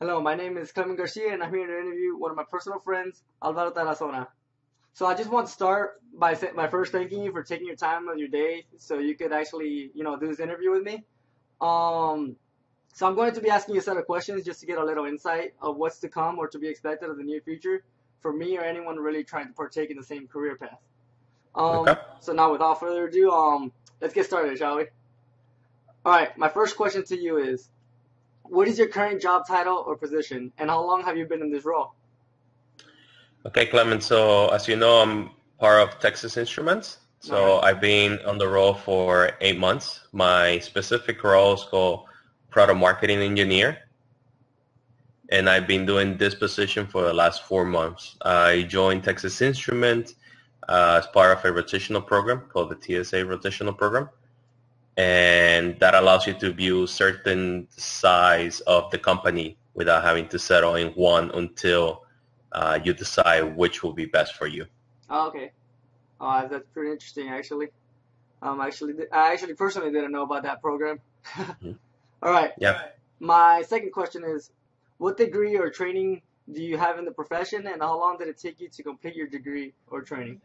Hello, my name is Clement Garcia, and I'm here to interview one of my personal friends, Alvaro Tarazona. So I just want to start by first thanking you for taking your time of your day so you could actually, do this interview with me. Um, so I'm going to be asking you a set of questions just to get a little insight of what's to come or to be expected of the near future for me or anyone really trying to partake in the same career path. Okay. So now without further ado, let's get started, shall we? All right, my first question to you is, what is your current job title or position, and how long have you been in this role? Okay, Clement. So as you know, I'm part of Texas Instruments. All right. So I've been on the role for 8 months. My specific role is called Product Marketing Engineer, and I've been doing this position for the last 4 months. I joined Texas Instruments as part of a rotational program called the TSA rotational program, and that allows you to view certain size of the company without having to settle in one until you decide which will be best for you. Oh, okay. That's pretty interesting, actually. I actually personally didn't know about that program. Mhm. All right. Yeah. My second question is, what degree or training do you have in the profession, and how long did it take you to complete your degree or training?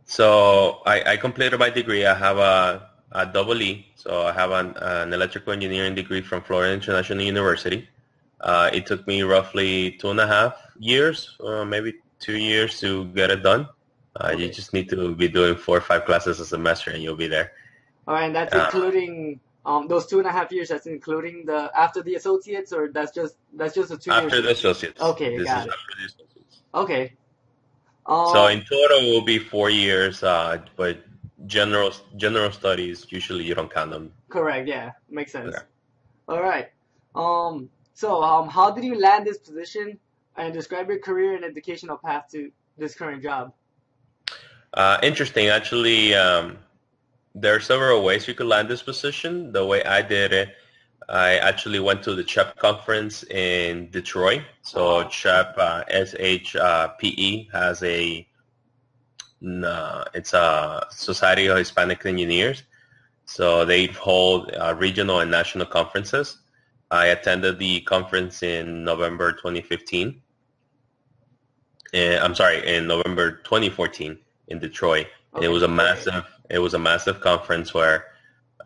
So I completed my degree. I have a double E. So I have an electrical engineering degree from Florida International University. It took me roughly 2.5 years, maybe 2 years to get it done. You Okay. just need to be doing 4 or 5 classes a semester and you'll be there. All right, and that's Uh, including those 2.5 years. That's including the after the associates, or that's just the 2 years. After the associates. Okay, This is got it. after the associates. Okay. So Um. in total it will be 4 years, but general studies, usually you don't count them. Correct. Yeah, makes Okay. sense. All right. How did you land this position and describe your career and educational path to this current job? Interesting. Actually, there are several ways you could land this position. The way I did it, I actually went to the CHEP conference in Detroit. Oh, So wow. CHEP, SHPE has it's a Society of Hispanic Engineers. So they hold regional and national conferences. I attended the conference in November 2015. I'm sorry, in November 2014 in Detroit, and Okay. it was a massive conference where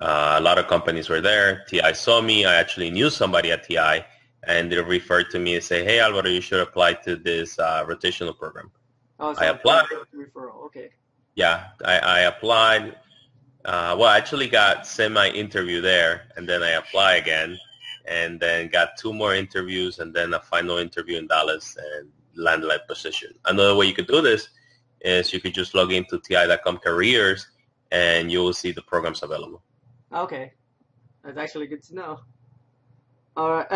a lot of companies were there. TI saw me. I actually knew somebody at TI, and they referred to me and say, "Hey, Alvaro, you should apply to this rotational program." Oh, I so through applied. referral. Okay. Yeah, I applied. Well, I actually got semi-interview there, and then I apply again, and then got two more interviews, and then a final interview in Dallas, and landed that position. Another way you could do this is you could just log into ti.com careers, and you will see the programs available. Okay. That's actually good to know. All right.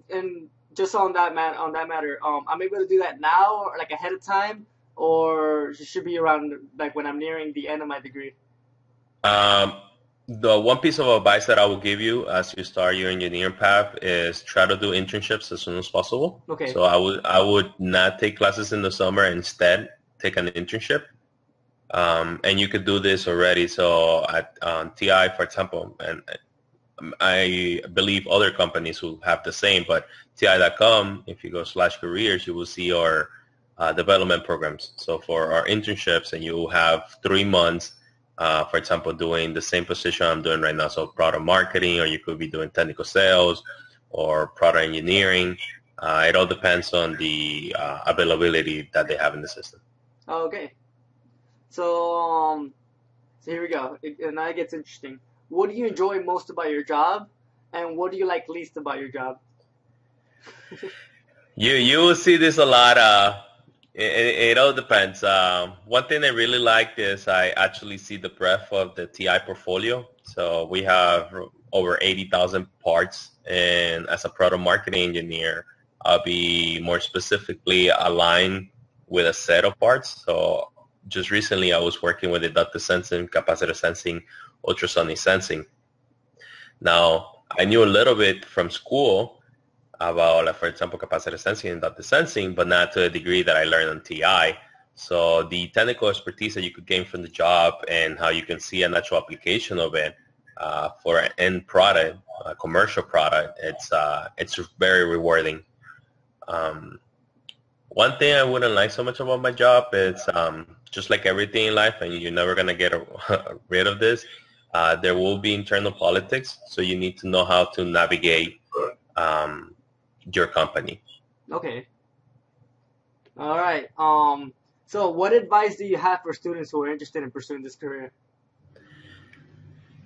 And just on that matter, I'm able to do that now, or like ahead of time, or it should be around like when I'm nearing the end of my degree. Um, the one piece of advice that I will give you as you start your engineering path is try to do internships as soon as possible. Okay. So I would not take classes in the summer. Instead, take an internship. And you could do this already. So at TI, for example, and I believe other companies who have the same, but TI.com, if you go /careers, you will see our development programs. So for our internships, and you will have 3 months, for example, doing the same position I'm doing right now. So product marketing, or you could be doing technical sales or product engineering. It all depends on the availability that they have in the system. Okay. So here we go. And now it gets interesting. What do you enjoy most about your job, and what do you like least about your job? You will see this a lot. It all depends. One thing I really like is I actually see the breadth of the TI portfolio. So we have over 80,000 parts, and as a product marketing engineer, I'll be more specifically aligned with a set of parts. So just recently, I was working with inductive sensing, capacitor sensing, ultrasonic sensing. Now, I knew a little bit from school about, like, for example, capacitor sensing and data sensing, but not to the degree that I learned on TI. So the technical expertise that you could gain from the job and how you can see a natural application of it for an end product, a commercial product, it's very rewarding. Um, One thing I wouldn't like so much about my job is just like everything in life, and you're never gonna get rid of this. There will be internal politics, so you need to know how to navigate um, your company. Okay. All right. So what advice do you have for students who are interested in pursuing this career?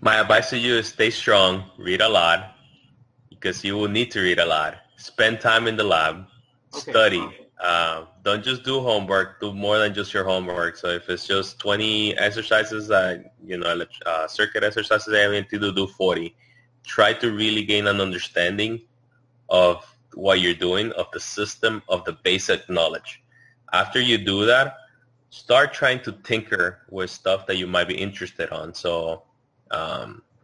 My advice to you is stay strong, read a lot, because you will need to read a lot. Spend time in the lab, Okay. study. Don't just do homework. Do more than just your homework. So if it's just 20 exercises, circuit exercises that you need to do 40. Try to really gain an understanding of what you're doing, of the system, of the basic knowledge. After you do that, start trying to tinker with stuff that you might be interested on. So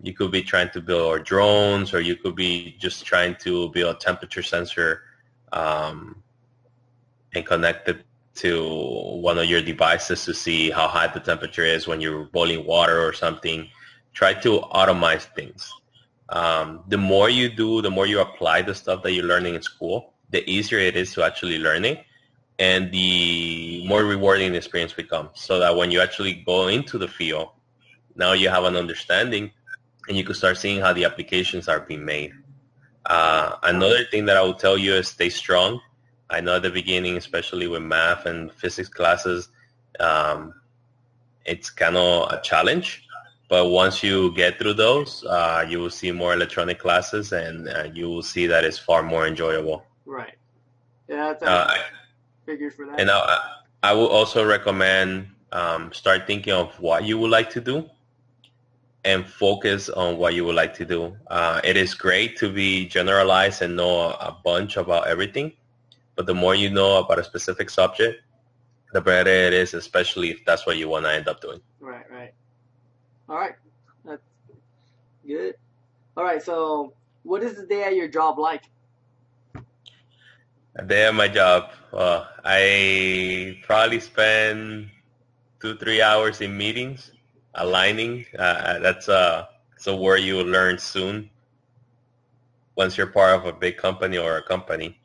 you could be trying to build drones, or you could be just trying to build a temperature sensor um, and connect it to one of your devices to see how high the temperature is when you're boiling water or something. Try to automate things. The more you do, the more you apply the stuff that you're learning in school, the easier it is to actually learn it, and the more rewarding the experience becomes. So that when you actually go into the field, now you have an understanding, and you can start seeing how the applications are being made. Another thing that I will tell you is stay strong. I know at the beginning, especially with math and physics classes, um, it's kind of a challenge. But once you get through those, you will see more electronic classes, and you will see that it's far more enjoyable. Right. Yeah, that's Uh, figures for and that. I will also recommend start thinking of what you would like to do and focus on what you would like to do. It is great to be generalized and know a bunch about everything, but the more you know about a specific subject, the better it is, especially if that's what you want to end up doing. Right. Right. All right. That's good. All right. So what is the day at your job like? A day at my job, I probably spend 2-3 hours in meetings, aligning. That's a word you will learn soon once you're part of a big company or a company.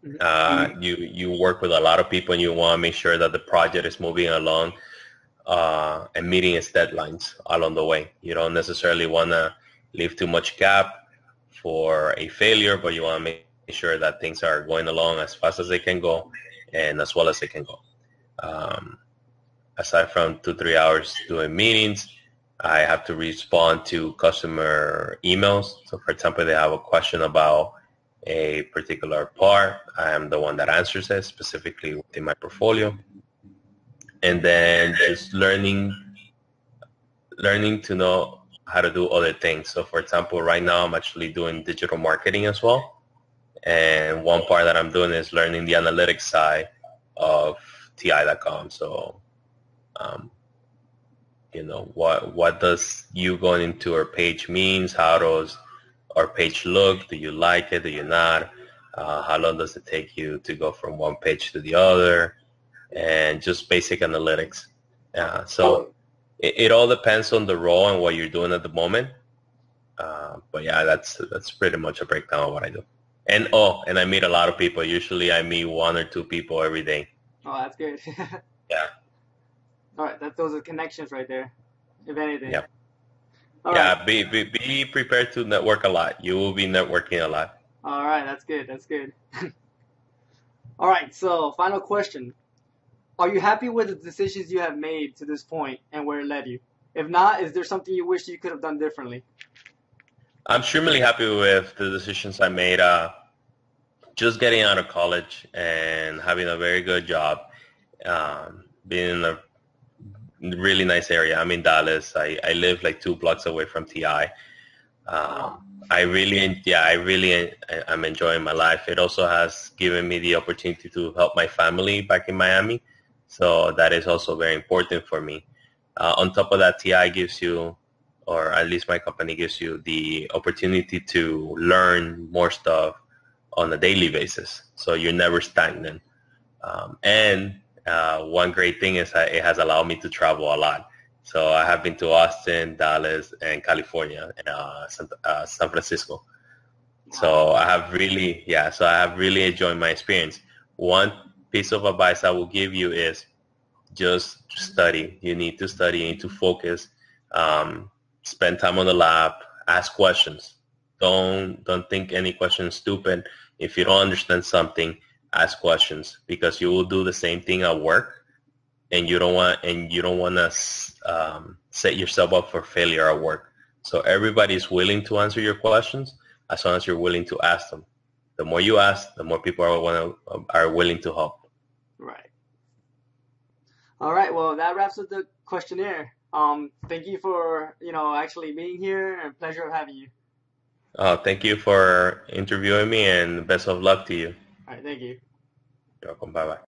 You work with a lot of people, and you want to make sure that the project is moving along and meeting its deadlines along the way. You don't necessarily want to leave too much gap for a failure, but you want to make sure that things are going along as fast as they can go and as well as they can go. Um, Aside from 2-3 hours doing meetings, I have to respond to customer emails. So for example, they have a question about a particular part. I am the one that answers it specifically within my portfolio. And then just learning to know how to do other things. So for example, right now I'm actually doing digital marketing as well. And one part that I'm doing is learning the analytics side of TI.com. So, um, what does you going into our page means? How does our page look? Do you like it? Do you not? How long does it take you to go from one page to the other? And just basic analytics. So it all depends on the role and what you're doing at the moment. But yeah, that's pretty much a breakdown of what I do. And I meet a lot of people. Usually I meet 1 or 2 people every day. Oh, that's good. Yeah. All right. Those are connections right there, if anything. Yeah. All right. Yeah. Be prepared to network a lot. You will be networking a lot. All right. That's good. That's good. All right. So final question. Are you happy with the decisions you have made to this point and where it led you? If not, is there something you wish you could have done differently? I'm extremely happy with the decisions I made. Just getting out of college and having a very good job. Being in a really nice area. I'm in Dallas. I live like 2 blocks away from TI. I'm enjoying my life. It also has given me the opportunity to help my family back in Miami. So that is also very important for me. On top of that, TI gives you, or at least my company gives you, the opportunity to learn more stuff on a daily basis. So you're never stagnant. And one great thing is that it has allowed me to travel a lot. So I have been to Austin, Dallas, and California, San Francisco. So I have really, so I have really enjoyed my experience. One piece of advice I will give you is just study. You need to study. You need to focus. Um, Spend time on the lab. Ask questions. Don't think any question is stupid. If you don't understand something, ask questions because you will do the same thing at work, and you don't want to set yourself up for failure at work. So everybody's willing to answer your questions as long as you're willing to ask them. The more you ask, the more people are willing to help. Right. All right. Well, that wraps up the questionnaire. Thank you for actually being here, and pleasure of having you. Thank you for interviewing me, and best of luck to you. All right. Thank you. You're welcome. Bye bye.